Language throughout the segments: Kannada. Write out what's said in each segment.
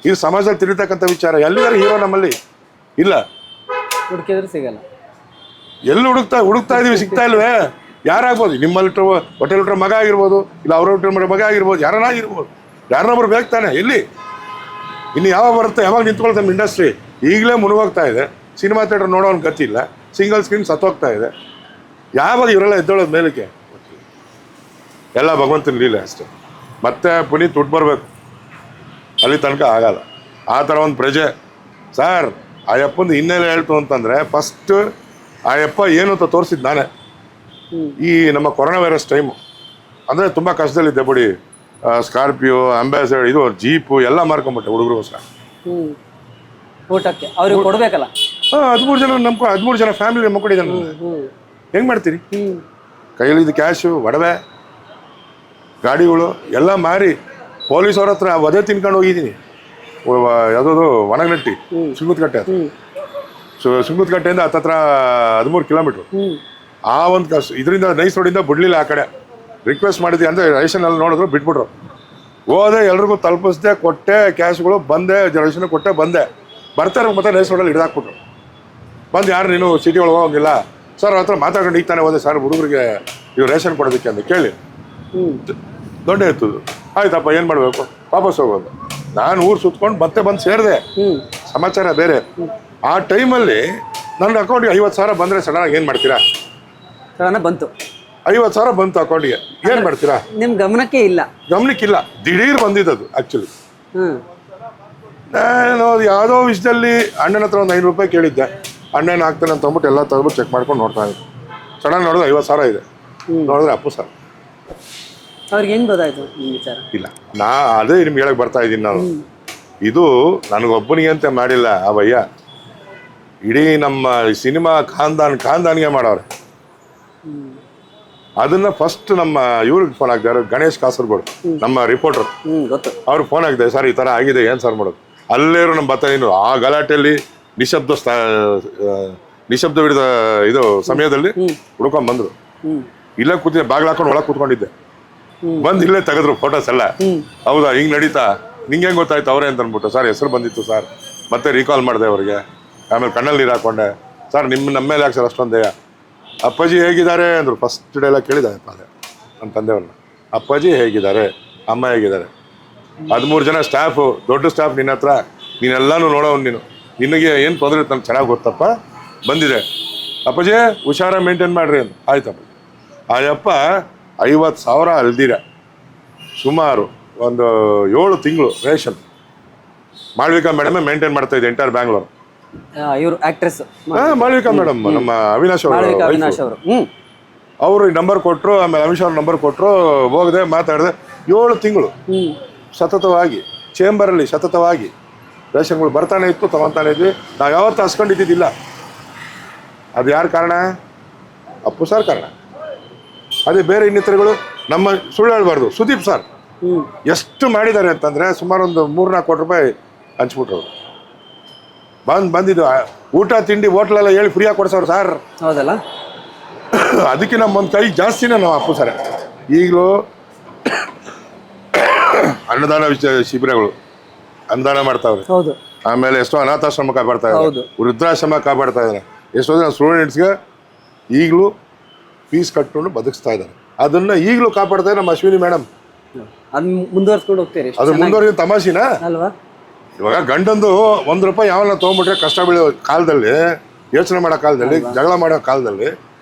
ಇದು ಸಮಾಜದಲ್ಲಿ ತಿಳಿತಕ್ಕಂಥ ವಿಚಾರ. ಎಲ್ಲಿದ್ದಾರೆ ಹೀರೋ ನಮ್ಮಲ್ಲಿ? ಇಲ್ಲ. ಹುಡುಕಿದ್ರೆ ಸಿಗಲ್ಲ. ಎಲ್ಲಿ ಹುಡುಕ್ತಾ ಇದೀವಿ, ಸಿಗ್ತಾ ಇಲ್ವೇ? ಯಾರಾಗ್ಬೋದು? ನಿಮ್ಮಲ್ಲಿ ಹೋಟೆಲ್ ಹುಟ್ರ ಮಗ ಆಗಿರ್ಬೋದು, ಇಲ್ಲ ಅವ್ರ ಹುಟ್ರ ಮಗ ಆಗಿರ್ಬೋದು, ಯಾರನ್ನಾಗಿರ್ಬೋದು, ಯಾರನ್ನೊಬ್ರು ಬೇಕು ತಾನೆ. ಎಲ್ಲಿ ಇನ್ನು ಯಾವಾಗ ಬರುತ್ತೆ, ಯಾವಾಗ ನಿಂತ್ಕೊಳ್ತಾರೆ ನಮ್ಮ ಇಂಡಸ್ಟ್ರಿ? ಈಗಲೇ ಮುಳುಗೋಗ್ತಾ ಇದೆ. ಸಿನಿಮಾ ಥಿಯೇಟರ್ ನೋಡೋನ್ ಗತಿ ಇಲ್ಲ, ಸಿಂಗಲ್ ಸ್ಕ್ರೀನ್ ಸತ್ತೋಗ್ತಾ ಇದೆ. ಯಾವಾಗ ಇವರೆಲ್ಲ ಎದ್ದೋಳೋದು ಮೇಲಕ್ಕೆ? ಎಲ್ಲ ಭಗವಂತನ ಲೀಲೆ ಅಷ್ಟೇ. ಮತ್ತೆ ಪುನೀತ್ ದುಡ್ಡು ಬರಬೇಕು, ಅಲ್ಲಿ ತನಕ ಆಗಲ್ಲ. ಆ ಥರ ಒಂದು ಪ್ರಜೆ ಸರ್. ಆ ಯಪ್ಪಂದು ಹಿನ್ನೆಲೆ ಹೇಳ್ತು ಅಂತಂದರೆ, ಫಸ್ಟ್ ಆ ಯಪ್ಪ ಏನು ಅಂತ ತೋರಿಸಿದ್ದು ನಾನೇ. ಈ ನಮ್ಮ ಕೊರೋನಾ ವೈರಸ್ ಟೈಮು ಅಂದರೆ ತುಂಬ ಕಷ್ಟದಲ್ಲಿದ್ದೆ ಬಿಡಿ. ಸ್ಕಾರ್ಪಿಯೋ, ಅಂಬಾಸಡರ್, ಇದು ಜೀಪು ಎಲ್ಲ ಮಾರ್ಕೊಂಬಿಟ್ಟೆ ಹುಡುಗರಿಗೋಸ್ಕರ. ಊಟಕ್ಕೆ ಅವ್ರಿಗೆ ಕೊಡ್ಬೇಕಲ್ಲ. 13 ಜನ ಫ್ಯಾಮಿಲಿ ಮಕ್ಕಳಿದ್ದಾನೆ. ಹೆಂಗೆ ಮಾಡ್ತೀರಿ? ಕೈಯಲ್ಲಿದ್ದು ಕ್ಯಾಶು, ಒಡವೆ, ಗಾಡಿಗಳು ಎಲ್ಲ ಮಾರಿ ಪೊಲೀಸವ್ರ ಹತ್ರ ವಧೆ ತಿನ್ಕೊಂಡು ಹೋಗಿದ್ದೀನಿ. ಯಾವುದೋ ಒಣಗನಟ್ಟಿ ಸುಂಗುತ್ಕಟ್ಟೆ, ಸುಂಗುತ್ಕಟ್ಟೆಯಿಂದ ಹತ್ತತ್ರ 13 ಕಿಲೋಮೀಟ್ರು. ಆ ಒಂದು ಇದರಿಂದ ನೈಸ್ ರೋಡಿಂದ ಬಿಡಲಿಲ್ಲ ಆ ಕಡೆ. ರಿಕ್ವೆಸ್ಟ್ ಮಾಡಿದ್ವಿ ಅಂದರೆ ರೇಷನಲ್ಲಿ ನೋಡಿದ್ರು ಬಿಟ್ಬಿಟ್ರು. ಹೋದೆ, ಎಲ್ರಿಗೂ ತಲುಪಿಸ್ದೆ, ಕೊಟ್ಟೆ ಕ್ಯಾಶ್ಗಳು, ಬಂದೆ, ರೇಷನ್ ಕೊಟ್ಟೆ, ಬಂದೆ. ಬರ್ತಾರೆ ಮತ್ತೆ ನೈಸ್ ರೋಡಲ್ಲಿ ಹಿಡಿದಾಕ್ಬಿಟ್ರು. ಬಂದು ಯಾರು ನೀನು ಸಿಟಿ ಒಳಗೆ ಹೋಗಂಗಿಲ್ಲ ಸರ್, ಅವ್ರ ಹತ್ರ ಮಾತಾಡ್ಕೊಂಡು ಈಗ ತಾನೇ ಹೋದೆ ಸರ್ ಹುಡುಗರಿಗೆ ಇವು ರೇಷನ್ ಕೊಡೋದಕ್ಕೆ ಅಂತ ಕೇಳಿ ದೊಡ್ಡ ಎತ್ತದು. ಆಯ್ತಪ್ಪ ಏನು ಮಾಡಬೇಕು, ವಾಪಸ್ ಹೋಗೋದು. ನಾನು ಊರು ಸುತ್ಕೊಂಡು ಮತ್ತೆ ಬಂದು ಸೇರಿದೆ. ಸಮಾಚಾರ ಬೇರೆ. ಆ ಟೈಮಲ್ಲಿ ನನ್ನ ಅಕೌಂಟಿಗೆ 50,000 ಬಂದರೆ ಸಡನ್ನಾಗಿ ಏನು ಮಾಡ್ತೀರಾ? ಬಂತು 50,000 ಬಂತು ಅಕೌಂಟಿಗೆ, ಏನು ಮಾಡ್ತೀರಾ? ನಿಮ್ ಗಮನಕ್ಕಿಲ್ಲ. ದಿಢೀರ್ ಬಂದಿದ್ದದು ಆ್ಯಕ್ಚುಲಿ. ನಾನು ಯಾವುದೋ ವಿಷಯದಲ್ಲಿ ಅಣ್ಣನ ಹತ್ರ ಒಂದು 5 ರೂಪಾಯಿ ಕೇಳಿದ್ದೆ. ಅಣ್ಣನ ಹಾಕ್ತಾನೆ ಅಂತ ಅಂದ್ಬಿಟ್ಟು ಎಲ್ಲ ತೆಗೆದ್ಬಿಟ್ಟು ಚೆಕ್ ಮಾಡ್ಕೊಂಡು ನೋಡ್ತಾ ಇದ್ದೆ. ಸಡನ್ ನೋಡಿದ್ರೆ 50,000 ಇದೆ. ನೋಡಿದ್ರೆ ಅಪ್ಪು ಸರ್. ಅವ್ರಿಗೆ ಹೆಂಗೆ ಗೊತ್ತಾಯ್ತು ಈ ವಿಚಾರ? ಇಲ್ಲ, ಅದೇ ನಿಮ್ಗೆ ಹೇಳಕ್ಕೆ ಬರ್ತಾ ಇದ್ದೀನಿ ನಾನು. ಇದು ನನಗೊಬ್ಬನಿಗೆ ಅಂತ ಮಾಡಿಲ್ಲ ಆ ಭಯ್ಯ, ಇಡೀ ನಮ್ಮ ಸಿನಿಮಾ ಖಾನ್ದಾನಿಗೆ ಮಾಡವ್ರೆ. ಅದನ್ನ ಫಸ್ಟ್ ನಮ್ಮ ಇವ್ರಿಗೆ ಫೋನ್ ಹಾಕ್ತಾರೆ, ಗಣೇಶ್ ಕಾಸರಗೋಡು, ನಮ್ಮ ರಿಪೋರ್ಟರ್. ಅವ್ರಿಗೆ ಫೋನ್ ಹಾಕಿದೆ, ಸರ್ ಈ ಥರ ಆಗಿದೆ, ಏನು ಸರ್ ಮಾಡೋದು? ಅಲ್ಲೇರು ನಮ್ಮ ಬತ್ತಾಯಿನು ಆ ಗಲಾಟೆಯಲ್ಲಿ ನಿಶಬ್ದ ಹಿಡಿದ ಇದು ಸಮಯದಲ್ಲಿ ಹುಡ್ಕೊಂಡ್ ಬಂದ್ರು. ಇಲ್ಲೇ ಕೂತಿದ್ದೆ, ಬಾಗಿಲು ಹಾಕೊಂಡು ಒಳಗೆ ಕೂತ್ಕೊಂಡಿದ್ದೆ. ಬಂದು ಇಲ್ಲೇ ತೆಗೆದ್ರು ಫೋಟೋಸ್ ಎಲ್ಲ. ಹೌದಾ, ಹಿಂಗೆ ನಡೀತಾ, ನಿಂಗೆ ಹೆಂಗೆ ಗೊತ್ತಾಯ್ತು ಅವರೇ ಅಂತ ಅಂದ್ಬಿಟ್ಟು. ಸರ್ ಹೆಸರು ಬಂದಿತ್ತು ಸರ್, ಮತ್ತೆ ರೀಕಾಲ್ ಮಾಡಿದೆ ಅವ್ರಿಗೆ. ಆಮೇಲೆ ಕಣ್ಣಲ್ಲಿ ನೀರು ಹಾಕೊಂಡೆ. ಸರ್ ನಮ್ಮ ಮೇಲೆ ಯಾಕೆ ಸರ್ ಅಷ್ಟೊಂದೇ? ಅಪ್ಪಾಜಿ ಹೇಗಿದ್ದಾರೆ ಅಂದರು. ಫಸ್ಟ್ ಡೇ ಎಲ್ಲ ಕೇಳಿದೆ ಅದೇ ನನ್ನ ತಂದೆಯವ್ರನ್ನ, ಅಪ್ಪಾಜಿ ಹೇಗಿದ್ದಾರೆ, ಅಮ್ಮ ಹೇಗಿದ್ದಾರೆ? 13 ಜನ ಸ್ಟಾಫು, ದೊಡ್ಡ ಸ್ಟಾಫ್ ನಿನ್ನ ಹತ್ರ, ನೀನೆಲ್ಲಾನು ನೋಡೋನು. ನಿನಗೆ ಏನು ತೊಂದರೆ ಇತ್ತು, ನಮ್ಗೆ ಚೆನ್ನಾಗಿ ಗೊತ್ತಪ್ಪ, ಬಂದಿದೆ. ಅಪ್ಪಾಜಿ ಹುಷಾರ ಮೇಂಟೈನ್ ಮಾಡ್ರಿ ಅಂತ. ಆಯ್ತಪ್ಪ. ಆ ಯಪ್ಪ 50,000 ಅಲ್ದಿರ ಸುಮಾರು ಒಂದು 7 ತಿಂಗಳು ರೇಷನ್ ಮಾಳ್ವಿಕಾ ಮೇಡಮೇ ಮೇಂಟೈನ್ ಮಾಡ್ತಾ ಇದ್ದೆ ಎಂಟೈರ್ ಬ್ಯಾಂಗ್ಳೂರು. ಇವರು ಆಕ್ಟ್ರೆಸ್ ಮಾಳ್ವಿಕಾ ಮೇಡಮ್, ನಮ್ಮ ಅವಿನಾಶ್ ಅವರು. ಅವರು ನಂಬರ್ ಕೊಟ್ಟರು. ಆಮೇಲೆ ಅವಿನಾಶ್ ಅವ್ರ ನಂಬರ್ ಕೊಟ್ಟರು. ಹೋಗದೆ, ಮಾತಾಡಿದೆ. 7 ತಿಂಗಳು ಸತತವಾಗಿ ಚೇಂಬರಲ್ಲಿ ಸತತವಾಗಿ ರೇಷನ್ಗಳು ಬರ್ತಾನೆ ಇತ್ತು, ತಗೊತಾನೆ ಇದ್ವಿ. ನಾವು ಯಾವತ್ತೂ ಹಸ್ಕೊಂಡಿದ್ದಿದ್ದಿಲ್ಲ. ಅದು ಯಾರು ಕಾರಣ? ಅಪ್ಪು ಸರ್ ಕಾರಣ. ಅದೇ ಬೇರೆ ಇನ್ನಿತರಗಳು ನಮ್ಮ ಸುಳ್ಳು ಹೇಳ್ಬಾರ್ದು. ಸುದೀಪ್ ಸರ್ ಎಷ್ಟು ಮಾಡಿದ್ದಾರೆ ಅಂತಂದರೆ ಸುಮಾರು ಒಂದು 3-4 ಕೋಟಿ ರೂಪಾಯಿ ಹಂಚ್ಬಿಟ್ರು. ಬಂದಿದ್ದು ಊಟ ತಿಂಡಿ ಹೋಟ್ಲೆಲ್ಲ ಹೇಳಿ ಫ್ರೀಯಾಗಿ ಕೊಡ್ಸೋರು ಸರ್. ಹೌದಲ್ಲ, ಅದಕ್ಕೆ ನಮ್ಮೊಂದು ಕೈ ಜಾಸ್ತಿನೇ ನಾವು ಅಪ್ಪು ಸರ್. ಈಗಲೂ ಅನ್ನದಾನ ಶಿಬಿರಗಳು ಅನುದಾನ ಮಾಡ್ತಾವ್ರೆ. ಆಮೇಲೆ ಎಷ್ಟೋ ಅನಾಥಾಶ್ರಮ ಕಾಪಾಡ್ತಾ ಇದ್ದಾರೆ, ವೃದ್ಧಾಶ್ರಮ ಕಾಪಾಡ್ತಾ ಇದ್ದಾರೆ. ಎಷ್ಟೋ ಜನ ಸ್ಟೂಡೆಂಟ್ಸ್ಗೆ ಈಗಲೂ ಫೀಸ್ ಕಟ್ಕೊಂಡು ಬದುಕಿಸ್ತಾ ಇದ್ದಾರೆ. ಅದನ್ನ ಈಗಲೂ ಕಾಪಾಡ್ತಾ ಇದ್ದಾರೆ ನಮ್ಮ ಅಶ್ವಿನಿ ಮೇಡಮ್. ಮುಂದುವರ್ಸ್ಕೊಂಡು ಹೋಗ್ತೀರಿ. ಅದು ಮುಂದುವರೆದ ತಮಾಷೆನಾ ಅಲ್ವಾ? ಇವಾಗ ಗಂಡಂದು 1 ರೂಪಾಯಿ ಯಾವನ್ನ ತೊಗೊಂಡ್ಬಿಟ್ರೆ ಕಷ್ಟ ಬೀಳೋ ಕಾಲದಲ್ಲಿ, ಯೋಚನೆ ಮಾಡೋ ಕಾಲದಲ್ಲಿ, ಜಗಳ ಮಾಡೋ ಕಾಲದಲ್ಲಿ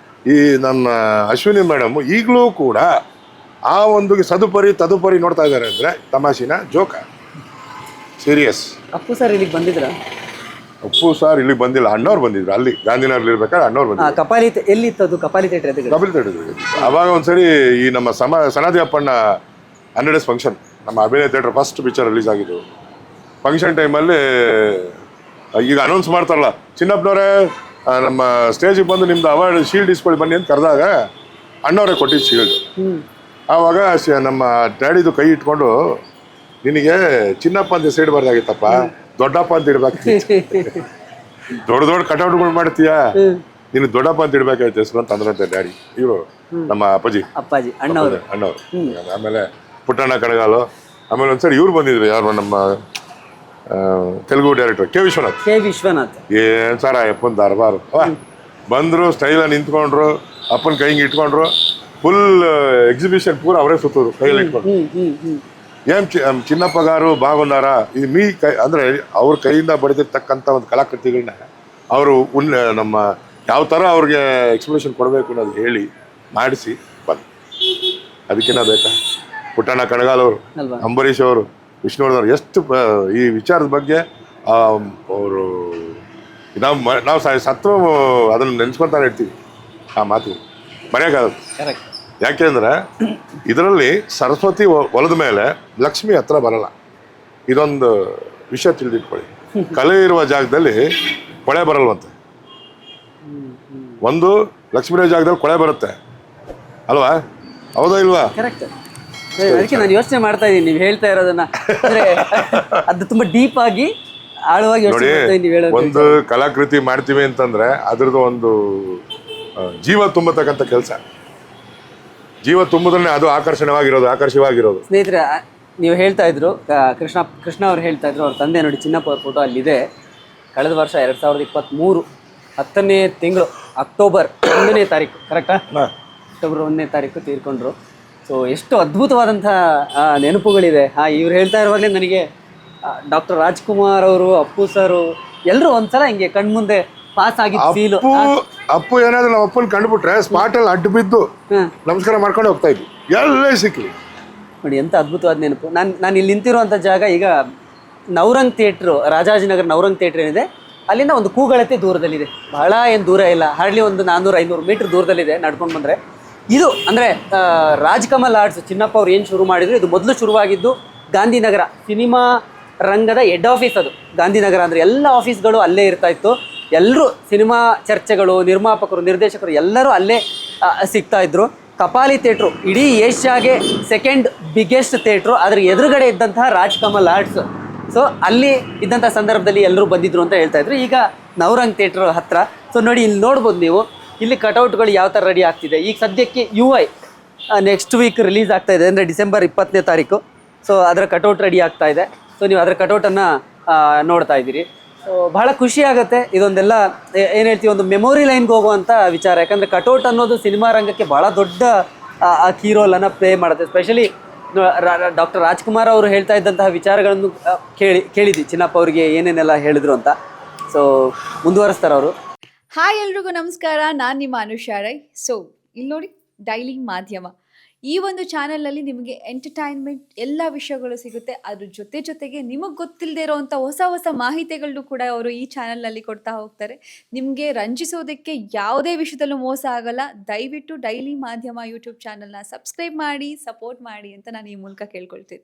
ಈ ನನ್ನ ಅಶ್ವಿನಿ ಮೇಡಮ್ ಈಗಲೂ ಕೂಡ ಆ ಒಂದು ತದುಪರಿ ನೋಡ್ತಾ ಇದ್ದಾರೆ. ಅಂದರೆ ತಮಾಷೆನ, ಜೋಕ, ಸೀರಿಯಸ್. ಅಪ್ಪು ಸರ್ ಇಲ್ಲಿಗೆ ಬಂದಿದ್ರ? ಅಪ್ಪು ಸರ್ ಇಲ್ಲಿಗೆ ಬಂದಿಲ್ಲ, ಅಣ್ಣವ್ರು ಬಂದಿದ್ರು. ಅಲ್ಲಿ ಗಾಂಧಿನಗರಲ್ಲಿ ಇರ್ಬೇಕಾದ್ರೆ ಅಣ್ಣವ್ರು ಬಂದಿದ್ರು. ಕಪಾಲಿ ಎಲ್ಲಿತ್ತು? ಕಪಾಲಿ ಥಿಯೇಟರ್. ಅವಾಗ ಒಂದ್ಸರಿ ಈ ನಮ್ಮ ಸನಾದಿ ಅಪ್ಪಣ್ಣ 100 days ಫಂಕ್ಷನ್, ನಮ್ಮ ಅಭಿನಯ ಥಿಯೇಟರ್ ಫಸ್ಟ್ ಪಿಕ್ಚರ್ ರಿಲೀಸ್ ಆಗಿದ್ದು. ಫಂಕ್ಷನ್ ಟೈಮಲ್ಲಿ ಈಗ ಅನೌನ್ಸ್ ಮಾಡ್ತಾರಲ್ಲ, ಚಿನ್ನಪ್ಪನವರೇ ನಮ್ಮ ಸ್ಟೇಜಿಗೆ ಬಂದು ನಿಮ್ದು ಅವಾರ್ಡ್ ಶೀಲ್ಡ್ ಇಸ್ಕೊಳ್ಳಿ ಬನ್ನಿ ಅಂತ ಕರೆದಾಗ ಅಣ್ಣವರೇ ಕೊಟ್ಟಿದ್ದು ಶೀಲ್ಡ್. ಆವಾಗ ನಮ್ಮ ಡ್ಯಾಡಿದು ಕೈ ಇಟ್ಕೊಂಡು, ನಿನಗೆ ಚಿನ್ನಪ್ಪ ಅಂತ ಹೆಸರು ಇಡಬಾರ್ದಾಗಿತ್ತಪ್ಪ, ದೊಡ್ಡಪ್ಪ ಅಂತ ಇಡ್ಬೇಕು. ದೊಡ್ಡ ಕಟೌಟ್ಗಳು ಮಾಡ್ತೀಯಾ, ನೀನು ದೊಡ್ಡಪ್ಪ ಅಂತ ಇಡ್ಬೇಕಾಯ್ತು ಹೆಸರು ಅಂತ ಅಂದ್ರಂತೆ ಡ್ಯಾಡಿ. ಇವರು ನಮ್ಮ ಅಪ್ಪಾಜಿ ಅಣ್ಣವರು. ಆಮೇಲೆ ಪುಟ್ಟಣ್ಣ ಕಡಗಾಲು. ಆಮೇಲೆ ಒಂದ್ಸರಿ ಇವ್ರು ಬಂದಿದ್ರು, ಯಾರು ನಮ್ಮ Telugu director K Vishwanath. K Vishwanath. ಏನ್ ಸರ್ ಅಪ್ಪನ ದರ್ಬಾರು ಬಂದರು, ಸ್ಟೈಲಾಗಿ ನಿಂತ್ಕೊಂಡ್ರು, ಅಪ್ಪನ ಕೈ ಹಿಂಗೆ ಇಟ್ಕೊಂಡ್ರು, ಫುಲ್ ಎಕ್ಸಿಬಿಷನ್ ಪೂರ ಅವರೇ ಸುತ್ತೋರು ಕೈಯಲ್ಲಿ ಇಟ್ಕೊಂಡು. ಏನ್ ಚಿನ್ನಪ್ಪ ಗಾರು ಬಾಗುಂಡಾರ ಇದು ಮೀ ಕೈ ಅಂದರೆ ಅವ್ರ ಕೈಯಿಂದ ಬಡಿದಿರ್ತಕ್ಕಂಥ ಒಂದು ಕಲಾಕೃತಿಗಳನ್ನ ಅವರು ನಮ್ಮ ಯಾವ ಥರ ಅವ್ರಿಗೆ ಎಕ್ಸ್ಪ್ರೆಷನ್ ಕೊಡಬೇಕು ಅನ್ನೋದು ಹೇಳಿ ಮಾಡಿಸಿ ಬಂದು. ಅದಕ್ಕಿನ್ನ ಬೇಕಾ? ಪುಟ್ಟಣ್ಣ ಕಣಗಾಲ್ ಅವರು, ಅಂಬರೀಷ್ ಅವರು, ವಿಷ್ಣುವರ್ಧನ್ ಅವರು ಎಷ್ಟು ಈ ವಿಚಾರದ ಬಗ್ಗೆ ಅವರು ನಾವು ಸತ್ರು ಅದನ್ನು ನೆನೆಸ್ಕೊತಾನೆ ಇರ್ತೀವಿ. ಆ ಮಾತು ಮರೆಯೋಕ್ಕಾಗದು. ಯಾಕೆಂದ್ರೆ ಇದರಲ್ಲಿ ಸರಸ್ವತಿ ಹೊಲದ ಮೇಲೆ ಲಕ್ಷ್ಮಿ ಹತ್ರ ಬರಲ್ಲ. ಇದೊಂದು ವಿಷಯ ತಿಳಿದಿಟ್ಕೊಳ್ಳಿ. ಕಲೆ ಇರುವ ಜಾಗದಲ್ಲಿ ಕೊಳೆ ಬರಲ್ವಂತೆ. ಒಂದು ಲಕ್ಷ್ಮೀ ಜಾಗದಲ್ಲಿ ಕೊಳೆ ಬರುತ್ತೆ ಅಲ್ವಾ? ಹೌದಾ ಇಲ್ವಾ? ಕರೆಕ್ಟ್. ಅದಕ್ಕೆ ನಾನು ಯೋಚನೆ ಮಾಡ್ತಾ ಇದ್ದೀನಿ ನೀವು ಹೇಳ್ತಾ ಇರೋದನ್ನ. ಅಂದ್ರೆ ಅದು ತುಂಬಾ ಡೀಪ್ ಆಗಿ ಆಳವಾಗಿ ಯೋಚನೆ ಮಾಡ್ತಾ ಇದ್ದೀನಿ ನೀವು ಹೇಳೋದು. ಒಂದು ಕಲಾಕೃತಿ ಮಾಡ್ತೀವಿ ಅಂತಂದ್ರೆ ಅದ್ರದ್ದು ಒಂದು ಜೀವ ತುಂಬತಕ್ಕಂಥ ಕೆಲಸ. ಜೀವ ತುಂಬಿದ್ರೆ ಅದು ಆಕರ್ಷವಾಗಿರೋದು. ಸ್ನೇಹಿತರೆ, ನೀವು ಹೇಳ್ತಾ ಇದ್ರು ಕೃಷ್ಣ ಅವ್ರು ಹೇಳ್ತಾ ಇದ್ರು, ಅವ್ರ ತಂದೆ ನೋಡಿ ಚಿನ್ನಪ್ಪ ಅವ್ರ ಫೋಟೋ ಅಲ್ಲಿದೆ. ಕಳೆದ ವರ್ಷ 2023 10ನೇ ತಿಂಗಳು ಅಕ್ಟೋಬರ್ 1ನೇ ತಾರೀಕು, ಕರೆಕ್ಟಾ? ಅಕ್ಟೋಬರ್ 1ನೇ ತಾರೀಕು ತೀರ್ಕೊಂಡ್ರು. ಸೊ ಎಷ್ಟು ಅದ್ಭುತವಾದಂಥ ನೆನಪುಗಳಿದೆ. ಇವ್ರು ಹೇಳ್ತಾ ಇರುವಾಗಲೇ ನನಗೆ ಡಾಕ್ಟರ್ ರಾಜ್ಕುಮಾರ್ ಅವರು, ಅಪ್ಪು ಸರು ಎಲ್ಲರೂ ಒಂದ್ಸಲ ಹಿಂಗೆ ಕಣ್ಮುಂದೆ ಪಾಸ್ ಆಗಿದ್ದು ಫೀಲು. ಅಪ್ಪು ಏನಾದ್ರು ನಮ್ಮ ಅಪ್ಪನ ಕಂಡುಬಿಟ್ರೆ ಸ್ಪಾಟಲ್ಲಿ ಅಡ್ಡು ಬಿದ್ದು ನಮಸ್ಕಾರ ಮಾಡ್ಕೊಂಡು ಹೋಗ್ತಾ ಇದ್ವಿ, ಎಲ್ಲೇ ಸಿಕ್ಕಲಿ. ನೋಡಿ ಎಂಥ ಅದ್ಭುತವಾದ ನೆನಪು. ನಾನು ಇಲ್ಲಿ ನಿಂತಿರುವಂಥ ಜಾಗ ಈಗ ನವರಂಗ್ ಥಿಯೇಟ್ರು, ರಾಜಾಜಿನಗರ ನವರಂಗ್ ಥಿಯೇಟ್ರ್ ಏನಿದೆ ಅಲ್ಲಿಂದ ಒಂದು ಕೂಗಳತೆ ದೂರದಲ್ಲಿದೆ. ಬಹಳ ಏನು ದೂರ ಇಲ್ಲ, ಹಾರ್ಡ್ಲಿ ಒಂದು 400-500 ಮೀಟ್ರ್ ದೂರದಲ್ಲಿದೆ ನಡ್ಕೊಂಡು ಬಂದರೆ. ಇದು ಅಂದರೆ ರಾಜ್ಕಮಲ್ ಆರ್ಟ್ಸ್ ಚಿನ್ನಪ್ಪ ಅವ್ರು ಏನು ಶುರು ಮಾಡಿದ್ರು, ಇದು ಮೊದಲು ಶುರುವಾಗಿದ್ದು ಗಾಂಧಿನಗರ ಸಿನಿಮಾ ರಂಗದ ಹೆಡ್ ಆಫೀಸ್. ಅದು ಗಾಂಧಿನಗರ ಅಂದರೆ ಎಲ್ಲ ಆಫೀಸ್ಗಳು ಅಲ್ಲೇ ಇರ್ತಾ ಇತ್ತು. ಎಲ್ಲರೂ ಸಿನಿಮಾ ಚರ್ಚೆಗಳು, ನಿರ್ಮಾಪಕರು, ನಿರ್ದೇಶಕರು ಎಲ್ಲರೂ ಅಲ್ಲೇ ಸಿಗ್ತಾ ಇದ್ರು. ಕಪಾಲಿ ಥಿಯೇಟ್ರು ಇಡೀ ಏಷ್ಯಾಗೆ ಸೆಕೆಂಡ್ ಬಿಗ್ಗೆಸ್ಟ್ ಥಿಯೇಟ್ರು, ಅದ್ರ ಎದುರುಗಡೆ ಇದ್ದಂತಹ ರಾಜ್ಕಮಲ್ ಆರ್ಟ್ಸ್. ಸೊ ಅಲ್ಲಿ ಇದ್ದಂಥ ಸಂದರ್ಭದಲ್ಲಿ ಎಲ್ಲರೂ ಬಂದಿದ್ರು ಅಂತ ಹೇಳ್ತಾ ಇದ್ರು. ಈಗ ನವರಂಗ್ ಥಿಯೇಟ್ರ್ ಹತ್ರ. ಸೊ ನೋಡಿ ಇಲ್ಲಿ ನೋಡ್ಬೋದು ನೀವು, ಇಲ್ಲಿ ಕಟೌಟ್ಗಳು ಯಾವ ಥರ ರೆಡಿ ಆಗ್ತಿದೆ. ಈಗ ಸದ್ಯಕ್ಕೆ UI ನೆಕ್ಸ್ಟ್ ವೀಕ್ ರಿಲೀಸ್ ಆಗ್ತಾ ಇದೆ, ಅಂದರೆ ಡಿಸೆಂಬರ್ 20ನೇ ತಾರೀಕು. ಸೊ ಅದರ ಕಟೌಟ್ ರೆಡಿ ಆಗ್ತಾ ಇದೆ. ಸೊ ನೀವು ಅದರ ಕಟೌಟನ್ನು ನೋಡ್ತಾ ಇದ್ದೀರಿ. ಸೊ ಬಹಳ ಖುಷಿ ಆಗುತ್ತೆ. ಇದೊಂದೆಲ್ಲ ಏನು ಹೇಳ್ತೀವಿ, ಒಂದು ಮೆಮೊರಿ ಲೈನ್ಗೆ ಹೋಗುವಂಥ ವಿಚಾರ. ಯಾಕಂದರೆ ಕಟೌಟ್ ಅನ್ನೋದು ಸಿನಿಮಾ ರಂಗಕ್ಕೆ ಭಾಳ ದೊಡ್ಡ ಕೀ ರೋಲನ್ನು ಪ್ಲೇ ಮಾಡುತ್ತೆ. ಸ್ಪೆಷಲಿ ಡಾಕ್ಟರ್ ರಾಜ್ಕುಮಾರ್ ಅವರು ಹೇಳ್ತಾ ಇದ್ದಂತಹ ವಿಚಾರಗಳನ್ನು ಕೇಳಿದ್ವಿ ಚಿನ್ನಪ್ಪ ಅವರಿಗೆ ಏನೇನೆಲ್ಲ ಹೇಳಿದ್ರು ಅಂತ. ಸೊ ಮುಂದುವರಿಸ್ತಾರೆ ಅವರು. ಹಾಯ್ ಎಲ್ರಿಗೂ ನಮಸ್ಕಾರ, ನಾನು ನಿಮ್ಮ ಅನುಷಾ ರೈ. ಸೊ ಇಲ್ಲಿ ನೋಡಿ, ಡೈಲಿ ಮಾಧ್ಯಮ ಈ ಒಂದು ಚಾನಲಲ್ಲಿ ನಿಮಗೆ ಎಂಟರ್ಟೈನ್ಮೆಂಟ್ ಎಲ್ಲ ವಿಷಯಗಳು ಸಿಗುತ್ತೆ. ಅದ್ರ ಜೊತೆಗೆ ನಿಮಗೆ ಗೊತ್ತಿಲ್ಲದೆ ಇರೋವಂಥ ಹೊಸ ಮಾಹಿತಿಗಳನ್ನು ಕೂಡ ಅವರು ಈ ಚಾನಲ್ನಲ್ಲಿ ಕೊಡ್ತಾ ಹೋಗ್ತಾರೆ. ನಿಮಗೆ ರಂಜಿಸೋದಕ್ಕೆ ಯಾವುದೇ ವಿಷಯದಲ್ಲೂ ಮೋಸ ಆಗಲ್ಲ. ದಯವಿಟ್ಟು ಡೈಲಿ ಮಾಧ್ಯಮ ಯೂಟ್ಯೂಬ್ ಚಾನಲ್ನ ಸಬ್ಸ್ಕ್ರೈಬ್ ಮಾಡಿ, ಸಪೋರ್ಟ್ ಮಾಡಿ ಅಂತ ನಾನು ಈ ಮೂಲಕ ಕೇಳ್ಕೊಳ್ತೀನಿ.